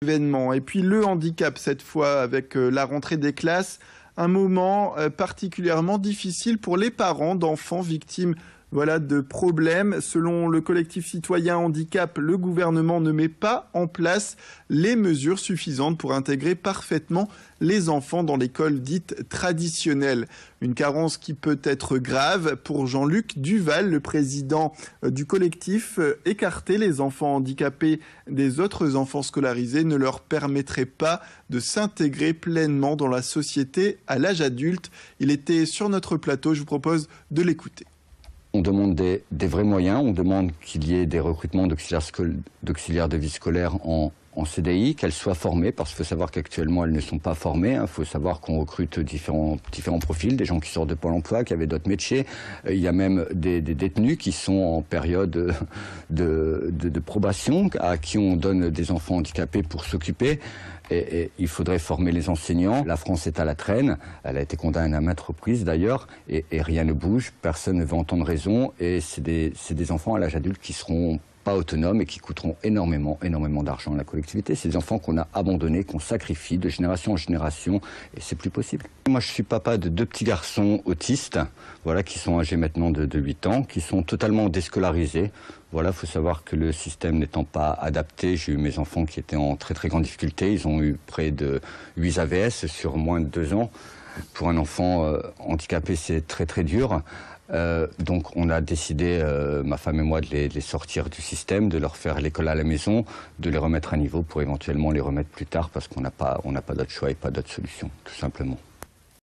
Événement. Et puis le handicap cette fois avec la rentrée des classes, un moment particulièrement difficile pour les parents d'enfants victimes de problèmes. Selon le collectif citoyen handicap, le gouvernement ne met pas en place les mesures suffisantes pour intégrer parfaitement les enfants dans l'école dite traditionnelle. Une carence qui peut être grave pour Jean-Luc Duval, le président du collectif. Écarter les enfants handicapés des autres enfants scolarisés ne leur permettrait pas de s'intégrer pleinement dans la société à l'âge adulte. Il était sur notre plateau, je vous propose de l'écouter. On demande des vrais moyens, on demande qu'il y ait des recrutements d'auxiliaires de vie scolaire en CDI, qu'elles soient formées, parce qu'il faut savoir qu'actuellement elles ne sont pas formées. Il faut savoir qu'on recrute différents profils, des gens qui sortent de Pôle emploi, qui avaient d'autres métiers. Il y a même des détenus qui sont en période de probation, à qui on donne des enfants handicapés pour s'occuper. Et il faudrait former les enseignants. La France est à la traîne, elle a été condamnée à maintes reprises d'ailleurs, et rien ne bouge, personne ne veut entendre raison, et c'est des enfants à l'âge adulte qui seront pas autonomes et qui coûteront énormément d'argent à la collectivité. C'est des enfants qu'on a abandonnés, qu'on sacrifie de génération en génération, et c'est plus possible. Moi je suis papa de 2 petits garçons autistes, qui sont âgés maintenant de 8 ans, qui sont totalement déscolarisés. Il faut savoir que le système n'étant pas adapté, j'ai eu mes enfants qui étaient en très grande difficulté. Ils ont eu près de 8 AVS sur moins de 2 ans. Pour un enfant handicapé, c'est très dur. Donc on a décidé, ma femme et moi, de les sortir du système, de leur faire l'école à la maison, de les remettre à niveau pour éventuellement les remettre plus tard, parce qu'on n'a pas d'autre choix et pas d'autre solution, tout simplement.